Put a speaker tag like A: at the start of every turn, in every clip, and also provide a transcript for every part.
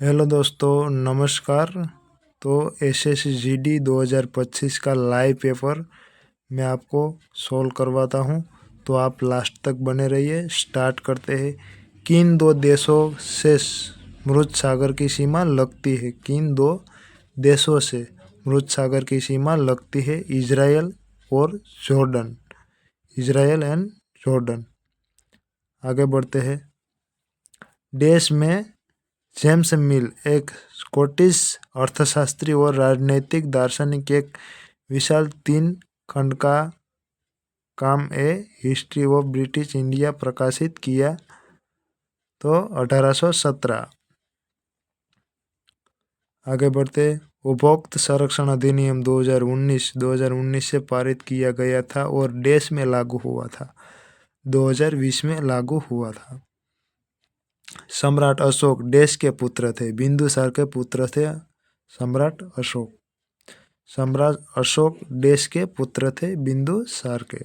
A: Hello दोस्तों, नमस्कार। तो एसएससी जीडी 2025 का लाइव पेपर मैं आपको सॉल्व करवाता हूं, तो आप लास्ट तक बने रहिए। स्टार्ट करते हैं। किन दो देशों से मृत सागर की सीमा लगती है? किन दो देशों से मृत सागर की सीमा लगती है? इजराइल और जॉर्डन। Israel and Jordan. आगे बढ़ते हैं। देश में जेम्स मिल एक स्कॉटिश अर्थशास्त्री और राजनैतिक दार्शनिक एक विशाल 3 खंड का काम ए हिस्ट्री ऑफ ब्रिटिश इंडिया प्रकाशित किया। तो 1817। आगे बढ़ते। उपभोक्ता संरक्षण अधिनियम 2019 से पारित किया गया था और देश में लागू हुआ था। 2020 में लागू हुआ था। सम्राट अशोक देश के पुत्र थे। बिंदुसार के पुत्र थे सम्राट अशोक। सम्राट अशोक देश के पुत्र थे बिंदुसार के।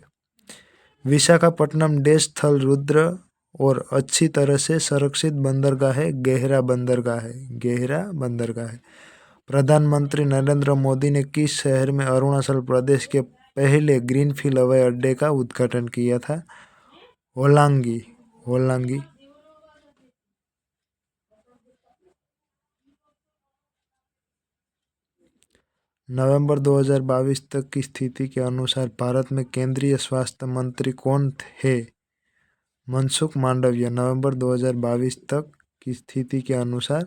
A: विशाखापट्टनम देश थल रुद्र और अच्छी तरह से संरक्षित बंदरगाह है। गहरा बंदरगाह है। गहरा बंदरगाह है। प्रधानमंत्री नरेंद्र मोदी ने किस शहर में अरुणाचल प्रदेश के पहले ग्रीनफील्ड हवाई अड्डे का उद्घाटन किया था? होलांगी। होलांगी। नवंबर 2022 तक की स्थिति के अनुसार भारत में केंद्रीय स्वास्थ्य मंत्री कौन है? मनसुख मांडविया। नवंबर 2022 तक की स्थिति के अनुसार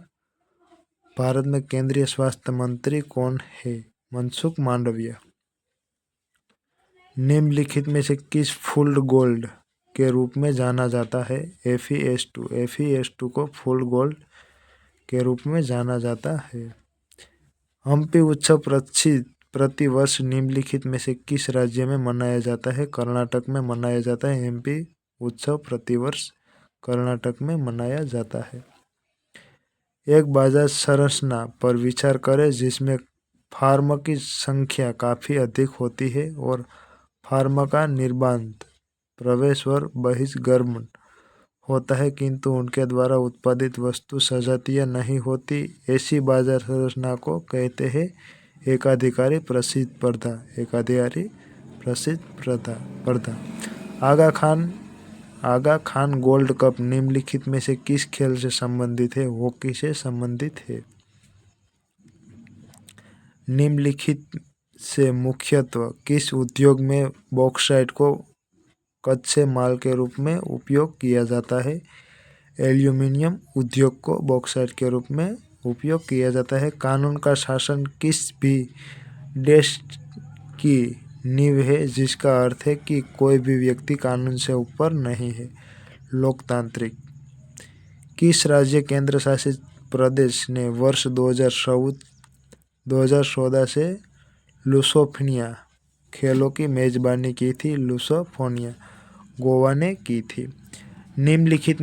A: भारत में केंद्रीय स्वास्थ्य मंत्री कौन है? मनसुख मांडविया। निम्नलिखित में से किस फुल्ड गोल्ड के रूप में जाना जाता है? FeS2। FeS2 को फुल्ड गोल्ड के रूप में जाना जाता है। हम्पी उत्सव प्रति वर्ष निम्नलिखित में से किस राज्य में मनाया जाता है? कर्नाटक में मनाया जाता है। हम्पी उत्सव प्रतिवर्ष कर्नाटक में मनाया जाता है। एक बाजार संरचना पर विचार करें जिसमें फार्म की संख्या काफ़ी अधिक होती है और फार्म का निर्बाध प्रवेश और बहिष्गमन होता है, किंतु उनके द्वारा उत्पादित वस्तु सजातीय नहीं होती। ऐसी बाजार संरचना को कहते हैं एकाधिकारी प्रतिस्पर्धा। एकाधिकारी प्रतिस्पर्धा। आगा खान गोल्ड कप निम्नलिखित में से किस खेल से संबंधित है? हॉकी से संबंधित है। निम्नलिखित से मुख्यतः किस उद्योग में बॉक्साइट को कच्चे माल के रूप में उपयोग किया जाता है? एल्यूमीनियम उद्योग को बॉक्साइट के रूप में उपयोग किया जाता है। कानून का शासन किस भी देश की नींव है, जिसका अर्थ है कि कोई भी व्यक्ति कानून से ऊपर नहीं है? लोकतांत्रिक। किस राज्य केंद्र शासित प्रदेश ने वर्ष 2014 से लुसोफोनिया खेलों की मेजबानी की थी? लुसोफोनिया गोवा ने की थी। निम्नलिखित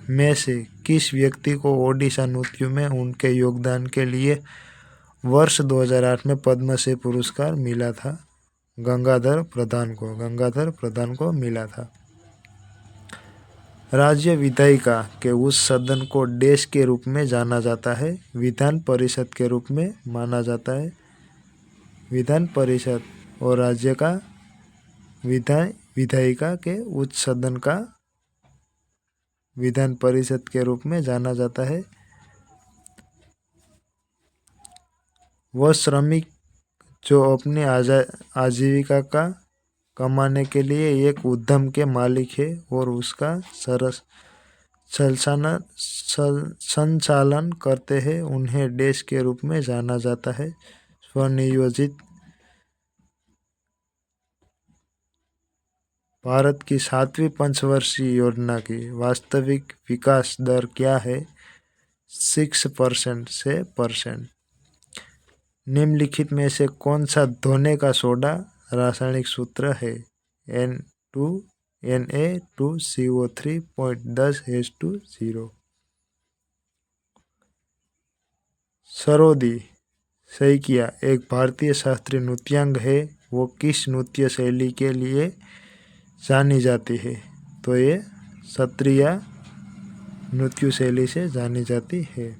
A: में से किस व्यक्ति को ओडिशा नृत्य में उनके योगदान के लिए वर्ष 2008 में पद्मश्री पुरस्कार मिला था? गंगाधर प्रधान को मिला था। राज्य विधायिका के उस सदन को देश के रूप में जाना जाता है? विधान परिषद के रूप में माना जाता है। विधान परिषद और राज्य का विधायिका के उच्च सदन का विधान परिषद के रूप में जाना जाता है। वह श्रमिक जो अपनी आजीविका का कमाने के लिए एक उद्यम के मालिक है और उसका संचालन करते हैं, उन्हें देश के रूप में जाना जाता है। स्वनियोजित। भारत की 7वीं पंचवर्षीय योजना की वास्तविक विकास दर क्या है? 6% से %। निम्नलिखित में से कौन सा धोने का सोडा रासायनिक सूत्र है? Na2CO3.10H2O। सरोदी सैकिया एक भारतीय शास्त्रीय नृत्यांग है। वो किस नृत्य शैली के लिए जानी जाती है? तो ये सत्रिया मृत्यु शैली से जानी जाती है।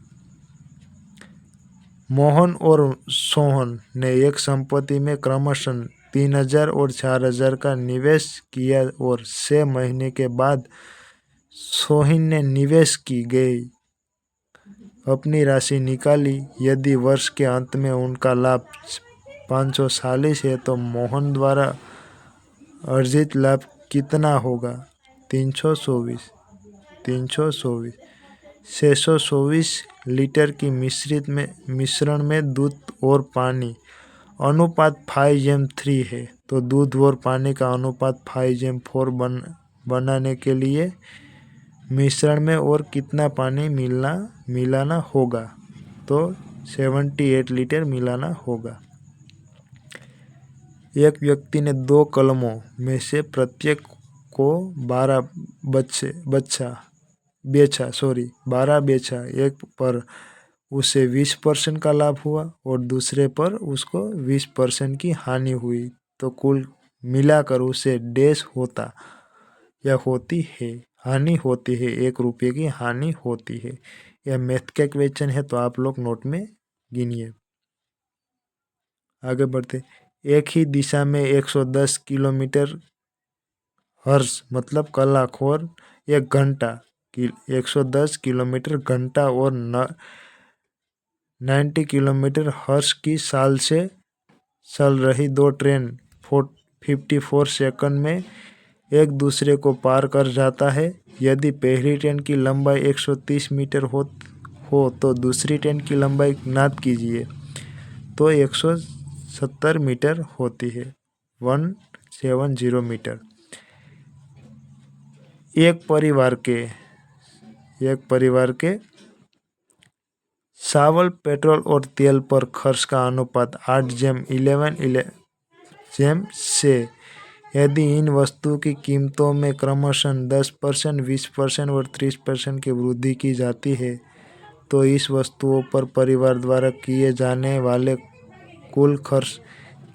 A: मोहन और सोहन ने एक संपत्ति में क्रमशः 3000 और 4000 का निवेश किया और 6 महीने के बाद सोहिन ने निवेश की गई अपनी राशि निकाली। यदि वर्ष के अंत में उनका लाभ 540 है तो मोहन द्वारा अर्जित लाभ कितना होगा? 324 624 लीटर की मिश्रण में दूध और पानी अनुपात 5:3 है। तो दूध और पानी का अनुपात 5:4 बनाने के लिए मिश्रण में और कितना पानी मिलाना होगा? तो 78 लीटर मिलाना होगा। एक व्यक्ति ने 2 कलमों में से प्रत्येक को 12 बेचा। एक पर उसे 20% का लाभ हुआ और दूसरे पर उसको 20% की हानि हुई, तो कुल मिलाकर उसे डैश होता या होती है, हानि होती है, 1 रुपये की हानि होती है। यह मैथ का क्वेश्चन है, तो आप लोग नोट में गिनिए। आगे बढ़ते। एक ही दिशा में 110 किलोमीटर हर्ष मतलब कलाक और 1 घंटा 110 किलोमीटर घंटा और 90 किलोमीटर हर्ष की चाल से चल रही 2 ट्रेन 54 सेकंड में एक दूसरे को पार कर जाता है। यदि पहली ट्रेन की लंबाई 130 मीटर हो तो दूसरी ट्रेन की लंबाई ज्ञात कीजिए। तो 170 मीटर होती है, 170 मीटर। एक परिवार के चावल, पेट्रोल और तेल पर खर्च का अनुपात 8:11:6। यदि इन वस्तुओं की कीमतों में क्रमशः 10%, 20% और 30% की वृद्धि की जाती है, तो इस वस्तुओं पर परिवार द्वारा किए जाने वाले कुल खर्च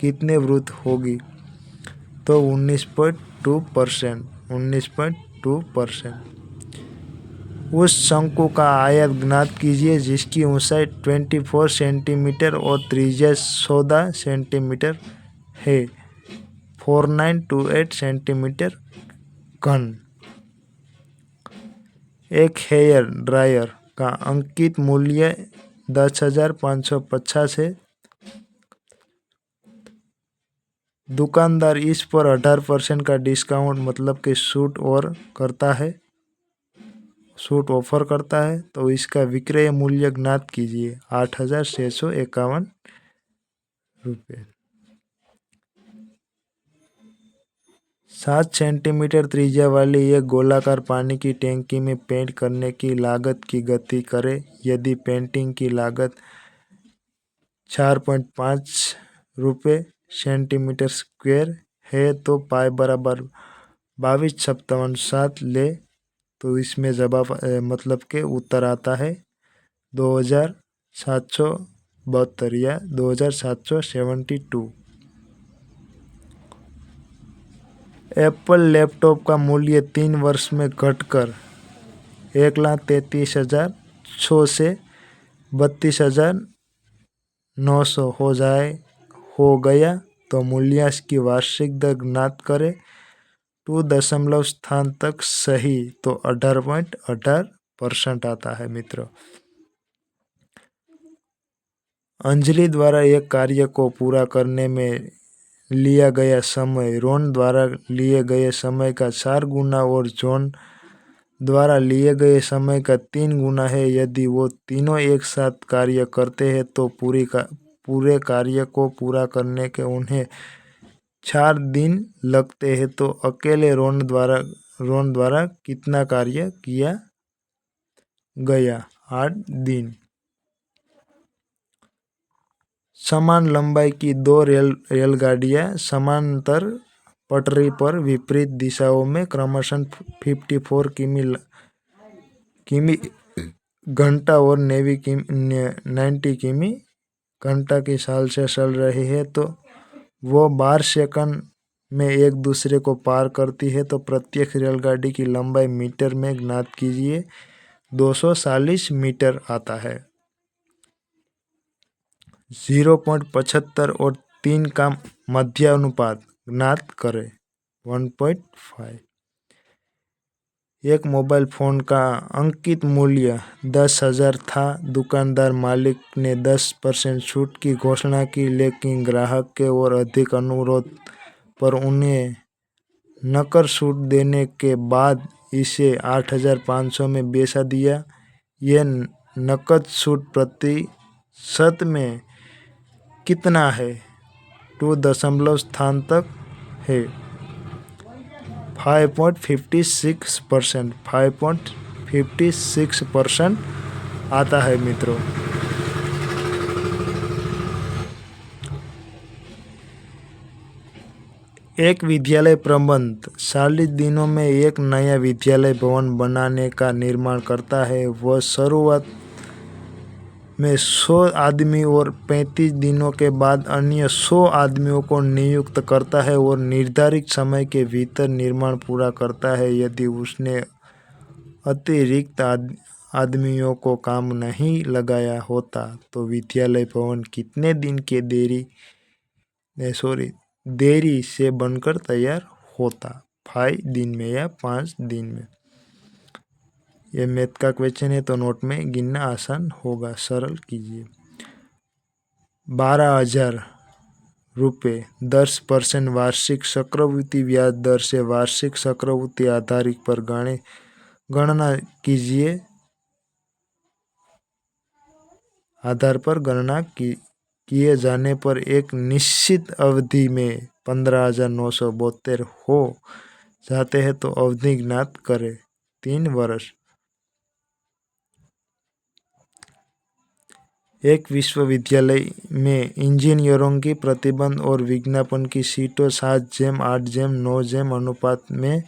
A: कितने वृद्धि होगी? तो 19.2%। उस शंकु का आयत ज्ञात कीजिए जिसकी ऊंचाई 24 सेंटीमीटर और त्रिज्या 14 सेंटीमीटर है। 4928 सेंटीमीटर घन। एक हेयर ड्रायर का अंकित मूल्य 10,550 है। दुकानदार इस पर 18% का डिस्काउंट मतलब कि छूट ऑफर करता है, तो इसका विक्रय मूल्य ज्ञात कीजिए 8,651 रुपये। 7 सेंटीमीटर त्रिज्या वाली एक गोलाकार पानी की टैंकी में पेंट करने की लागत की गणना करें। यदि पेंटिंग की लागत 4.5 रुपये सेंटीमीटर स्क्वायर है तो पाई बराबर 22.7 ले, तो इसमें जवाब मतलब के उत्तर आता है 2772 या 2772। एप्पल लैपटॉप का मूल्य 3 वर्ष में घटकर 1,33,100 से 32,900 हो गया, तो मूल्यांकन की वार्षिक दर ज्ञात करें। 2 दशमलव स्थान तक सही, तो 18.18% आता है मित्रों। अंजलि द्वारा एक कार्य को पूरा करने में लिया गया समय रोन द्वारा लिए गए समय का 4 गुना और जॉन द्वारा लिए गए समय का 3 गुना है। यदि वो तीनों एक साथ कार्य करते हैं तो पूरे कार्य को पूरा करने के उन्हें 4 दिन लगते हैं, तो अकेले रोन द्वारा कितना कार्य किया गया? 8 दिन। समान लंबाई की 2 रेलगाड़ियां समानांतर पटरी पर विपरीत दिशाओं में क्रमशः 54 किमी घंटा और 90 किमी घंटा की चाल से चल रही है, तो वो 12 सेकंड में एक दूसरे को पार करती है। तो प्रत्येक रेलगाड़ी की लंबाई मीटर में ज्ञात कीजिए। 240 मीटर आता है। 0.75 और 3 का मध्यानुपात ज्ञात करें। 1.5। एक मोबाइल फ़ोन का अंकित मूल्य 10,000 था। दुकानदार मालिक ने 10% छूट की घोषणा की, लेकिन ग्राहक के और अधिक अनुरोध पर उन्हें नकद छूट देने के बाद इसे 8,500 में बेचा दिया। यह नकद छूट प्रतिशत में कितना है? 2 दशमलव स्थान तक है। 5.56%। 5.56% आता है मित्रों। एक विद्यालय प्रबंध 40 दिनों में एक नया विद्यालय भवन बनाने का निर्माण करता है। वह शुरुआत में 100 आदमी और 35 दिनों के बाद अन्य 100 आदमियों को नियुक्त करता है और निर्धारित समय के भीतर निर्माण पूरा करता है। यदि उसने अतिरिक्त आदमियों को काम नहीं लगाया होता तो विद्यालय भवन कितने दिन के देरी से बनकर तैयार होता? 5 दिन में या 5 दिन में। यह मैथ का क्वेश्चन है तो नोट में गिनना आसान होगा, सरल कीजिए। 12,000 रुपये 10% वार्षिक चक्रवृद्धि ब्याज दर से वार्षिक चक्रवृद्धि आधारित पर गणना कीजिए। आधार पर गणना किए जाने पर एक निश्चित अवधि में 15,972 हो जाते हैं तो अवधि ज्ञात करें। 3 वर्ष। एक विश्वविद्यालय में इंजीनियरों की प्रतिबंध और विज्ञापन की सीटों 7:8:9 अनुपात में,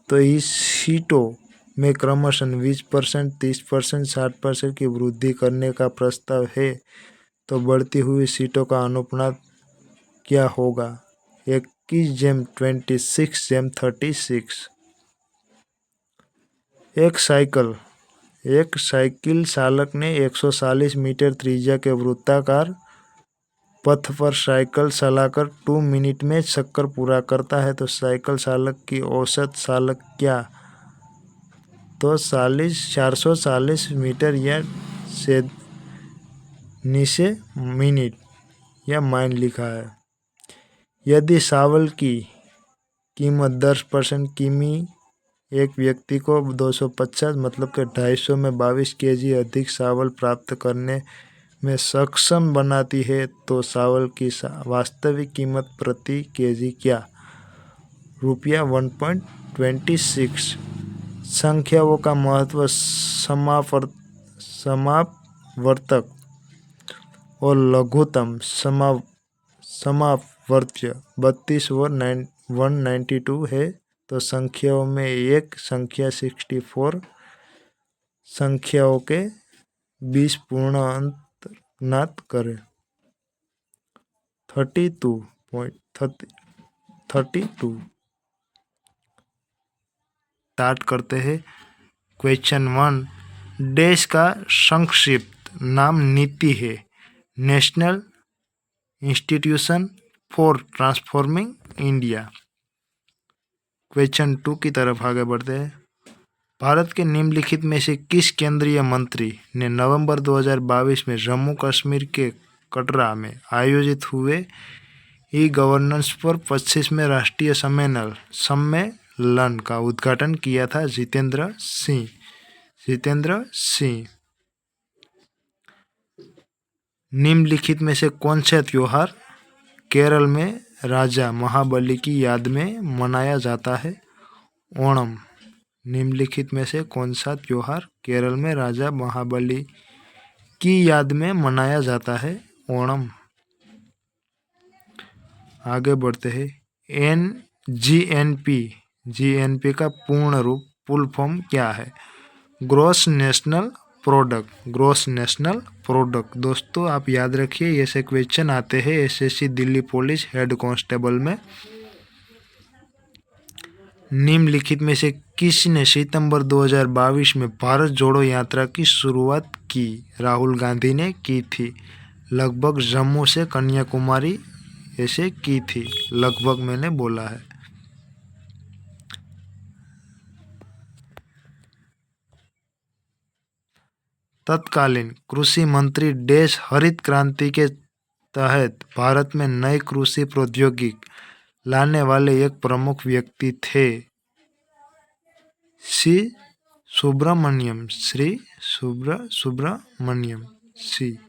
A: तो इस सीटों में क्रमशः 20%, 30%, 60% की वृद्धि करने का प्रस्ताव है, तो बढ़ती हुई सीटों का अनुपात क्या होगा? 21:26:36। एक साइकिल चालक ने 140 मीटर त्रिज्या के वृत्ताकार पथ पर साइकिल चलाकर 2 मिनट में चक्कर पूरा करता है, तो साइकिल चालक की औसत चालक क्या? तो 440 मीटर या से नीचे मिनट या माइल लिखा है। यदि चावल की कीमत 10% किमी एक व्यक्ति को 250 मतलब कि 250 में 22 केजी अधिक चावल प्राप्त करने में सक्षम बनाती है, तो चावल की वास्तविक कीमत प्रति केजी क्या? रुपया 1.26। संख्याओं का महत्व समापवर्तक और लघुत्तम समापवर्त्य 32 और 192 है, तो संख्याओं में एक संख्या 64 संख्याओं के 20 पूर्ण अंक ज्ञात करें। 32 स्टार्ट करते हैं। क्वेश्चन 1। देश का संक्षिप्त नाम नीति है। National institution for transforming India. Question 2 की तरफ आगे बढ़ते हैं। भारत के निम्नलिखित में से किस केंद्रीय मंत्री ने नवंबर 2022 में जम्मू कश्मीर के कटरा में आयोजित हुए ई-गवर्नेंस पर 25वें राष्ट्रीय सम्मेलन का उद्घाटन किया था? जितेंद्र सिंह। निम्नलिखित में से कौन सा त्योहार केरल में राजा महाबली की याद में मनाया जाता है? ओणम। निम्नलिखित में से कौन सा त्योहार केरल में राजा महाबली की याद में मनाया जाता है? ओणम। आगे बढ़ते हैं। जीएनपी का पूर्ण रूप फुल फॉर्म क्या है? Gross national product. दोस्तों आप याद रखिए, ऐसे क्वेश्चन आते हैं SSC Delhi police head constable में। निम्नलिखित में से किसने सितंबर 2022 में भारत जोड़ो यात्रा की शुरुआत की? राहुल गांधी ने की थी। लगभग जम्मू से कन्याकुमारी ऐसे की थी। लगभग मैंने बोला है। तत्कालीन कृषि मंत्री देश हरित क्रांति के तहत भारत में नई कृषि प्रौद्योगिकी लाने वाले एक प्रमुख व्यक्ति थे। श्री सुब्रमण्यम सी।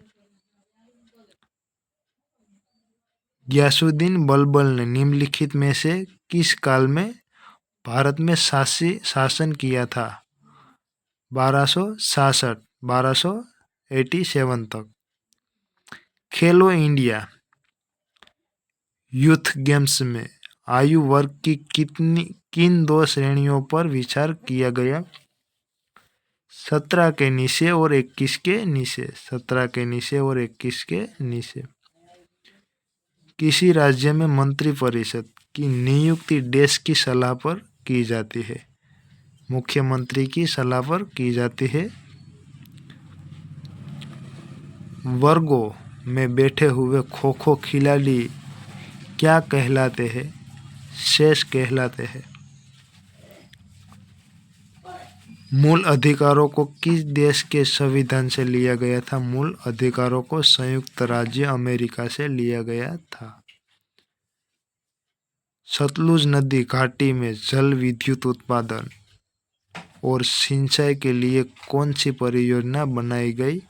A: गयासुद्दीन बलबल ने निम्नलिखित में से किस काल में भारत में शासन किया था? 1267 तक। खेलो इंडिया यूथ गेम्स में आयु वर्ग की किन 2 श्रेणियों पर विचार किया गया? 17 के नीचे और 21 के नीचे। 17 के नीचे और 21 के नीचे। किसी राज्य में मंत्रिपरिषद की नियुक्ति देश की सलाह पर की जाती है? मुख्यमंत्री की सलाह पर की जाती है। वर्गों में बैठे हुए खो-खो खिलाड़ी क्या कहलाते हैं? शेष कहलाते हैं। मूल अधिकारों को किस देश के संविधान से लिया गया था? मूल अधिकारों को संयुक्त राज्य अमेरिका से लिया गया था। सतलुज नदी घाटी में जल विद्युत उत्पादन और सिंचाई के लिए कौन सी परियोजना बनाई गई?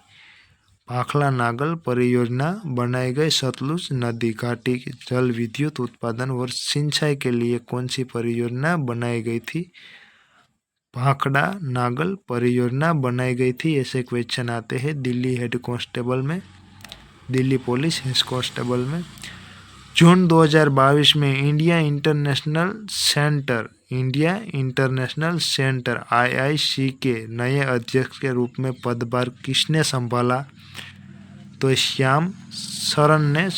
A: भाखड़ा नागल परियोजना बनाई गई। सतलुज नदी घाटी के जल विद्युत उत्पादन और सिंचाई के लिए कौन सी परियोजना बनाई गई थी? भाखड़ा नागल परियोजना बनाई गई थी। ऐसे क्वेश्चन आते हैं दिल्ली हेड कांस्टेबल में, दिल्ली पुलिस हेड कांस्टेबल में। जून 2022 में इंडिया इंटरनेशनल सेंटर IIC के नए अध्यक्ष के रूप में पदभार किसने संभाला? तो श्याम शरण ने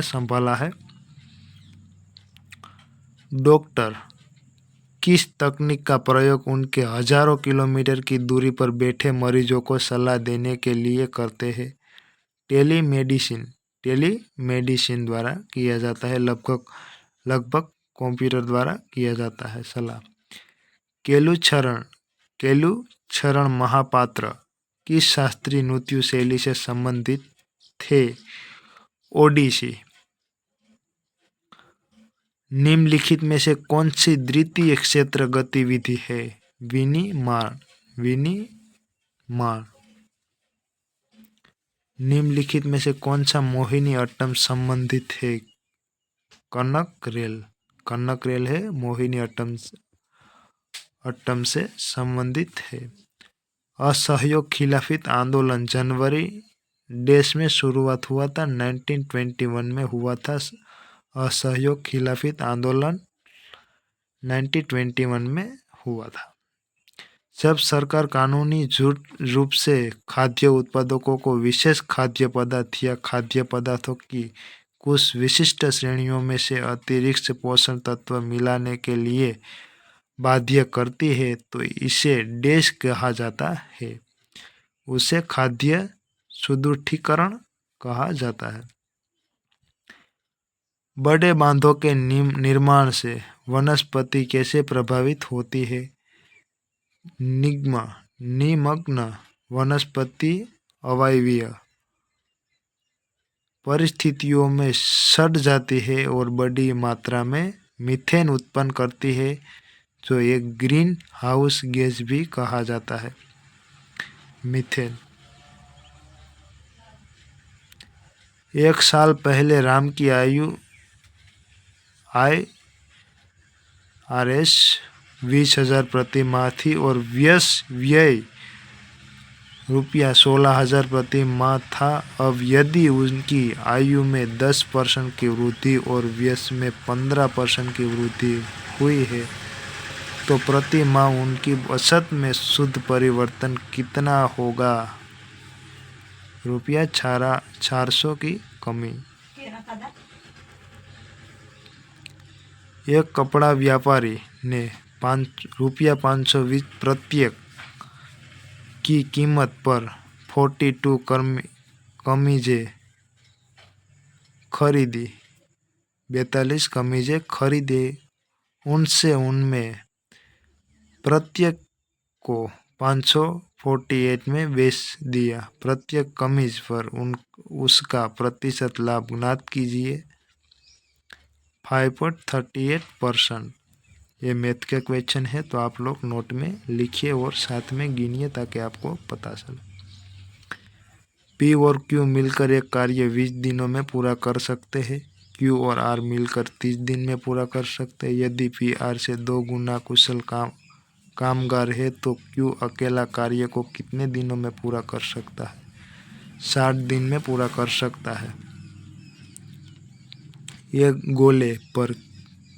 A: संभाला है। डॉक्टर किस तकनीक का प्रयोग उनके हजारों किलोमीटर की दूरी पर बैठे मरीजों को सलाह देने के लिए करते हैं? टेलीमेडिसिन द्वारा किया जाता है। लगभग कंप्यूटर द्वारा किया जाता है सलाह। केलुचरण महापात्र किस शास्त्रीय नृत्य शैली से संबंधित थे? ओडिसी। निम्नलिखित में से कौन सी द्वितीय क्षेत्र गतिविधि है? विनिर्माण। निम्नलिखित में से कौन सा मोहिनी अट्टम संबंधित है? कनक रेल है मोहिनी अट्टम से संबंधित है। असहयोग खिलाफत आंदोलन जनवरी देश में शुरुआत हुआ था। 1921 में हुआ था। असहयोग खिलाफत आंदोलन 1921 में हुआ था। जब सरकार कानूनी रूप से खाद्य उत्पादकों को विशेष खाद्य पदार्थ या खाद्य पदार्थों की कुछ विशिष्ट श्रेणियों में से अतिरिक्त पोषण तत्व मिलाने के लिए बाध्य करती है तो इसे डैश कहा जाता है। उसे खाद्य सुदृढ़ीकरण कहा जाता है। बड़े बांधों के निर्माण से वनस्पति कैसे प्रभावित होती है? निमग्न वनस्पति अवायवीय परिस्थितियों में सड़ जाती है और बड़ी मात्रा में मीथेन उत्पन्न करती है, जो एक ग्रीन हाउस गैस भी कहा जाता है। मीथेन। 1 साल पहले राम की आयु IRS 20,000 प्रति माह थी और व्यय ₹16,000 प्रति माह था। अब यदि उनकी आयु में 10% की वृद्धि और व्यय में 15% की वृद्धि हुई है तो प्रति माह उनकी बचत में शुद्ध परिवर्तन कितना होगा? ₹400 की कमी। एक कपड़ा व्यापारी ने ₹520 प्रत्येक की कीमत पर 42 कमीजें खरीदी। 42 कमीजें खरीदे। उनमें प्रत्येक को 548 में बेच दिया। प्रत्येक कमीज पर उसका प्रतिशत लाभ ज्ञात कीजिए। 5.38%। ये मैथ का क्वेश्चन है, तो आप लोग नोट में लिखिए और साथ में गिनिए ताकि आपको पता चले। P और Q मिलकर एक कार्य 20 दिनों में पूरा कर सकते हैं। Q और R मिलकर 30 दिन में पूरा कर सकते हैं। यदि P R से 2 गुना कुशल कामगार है तो Q अकेला कार्य को कितने दिनों में पूरा कर सकता है? 60 दिन में पूरा कर सकता है। एक गोले पर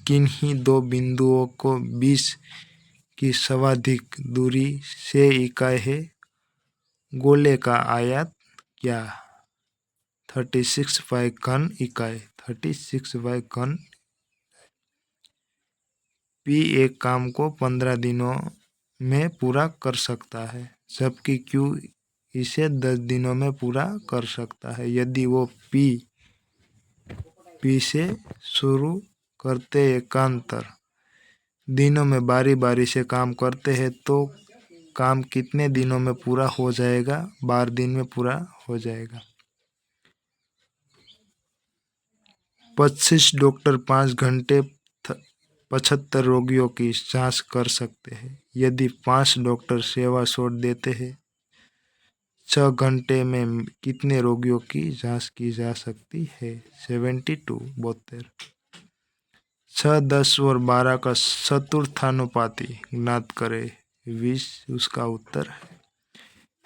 A: किन्हीं दो बिंदुओं को 20 की सर्वाधिक दूरी से इकाई है। गोले का आयत क्या? 36/घन इकाई। 36/घन। P एक काम को 15 दिनों में पूरा कर सकता है, जबकि Q इसे 10 दिनों में पूरा कर सकता है। यदि वो P से शुरू करते एकांतर दिनों में बारी बारी से काम करते हैं तो काम कितने दिनों में पूरा हो जाएगा? 12 दिन में पूरा हो जाएगा। 25 डॉक्टर 5 घंटे 75 रोगियों की जांच कर सकते हैं। यदि 5 डॉक्टर सेवा छोड़ देते हैं, 6 घंटे में कितने रोगियों की जांच की जा सकती है? 72। 6, 10 और 12 का चतुर्थानुपाती ज्ञात करें। 20 उसका उत्तर है।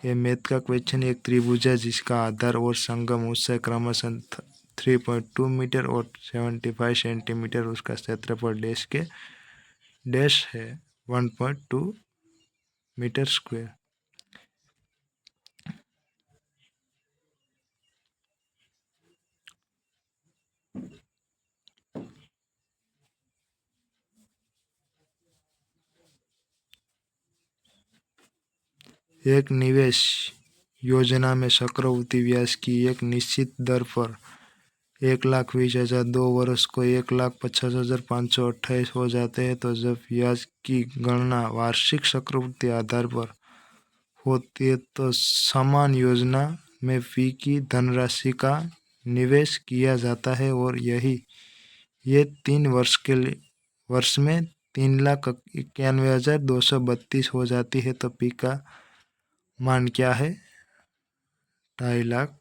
A: ये मैथ का क्वेश्चन। एक त्रिभुज है जिसका आधार और संगम ऊंचाई क्रमशः 3.2 मीटर और 75 सेंटीमीटर, उसका क्षेत्रफल डैश के डैश है 1.2 मीटर स्क्वायर। एक निवेश योजना में चक्रवृद्धि ब्याज की एक निश्चित दर पर 1,20,000 2 वर्ष को 1,50,528 हो जाते हैं, तो जब ब्याज की गणना वार्षिक चक्रवृद्धि आधार पर होती है तो समान योजना में फी की धनराशि का निवेश किया जाता है और ये 3 वर्ष में 3,91,232 हो जाती है। तो पी का मान क्या है? 2.5 लाख।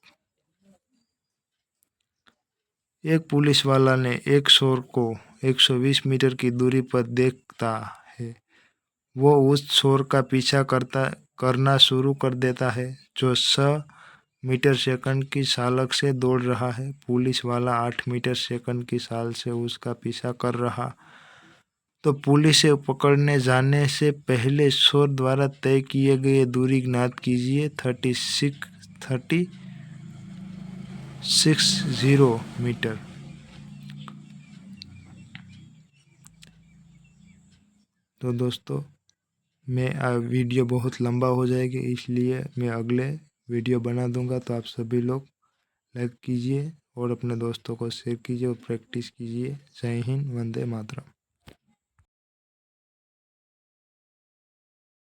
A: एक पुलिस वाला ने एक चोर को 120 मीटर की दूरी पर देखता है। वो उस चोर का पीछा करना शुरू कर देता है जो 6 मीटर सेकंड की चालक से दौड़ रहा है। पुलिस वाला 8 मीटर सेकंड की चाल से उसका पीछा कर रहा, तो पुलिस से पकड़ने जाने से पहले चोर द्वारा तय किए गए दूरी ज्ञात कीजिए। 360 मीटर। तो दोस्तों, मैं वीडियो बहुत लंबा हो जाएगी, इसलिए मैं अगले वीडियो बना दूंगा। तो आप सभी लोग लाइक कीजिए और अपने दोस्तों को शेयर कीजिए और प्रैक्टिस कीजिए। जय हिंद, वंदे मातरम।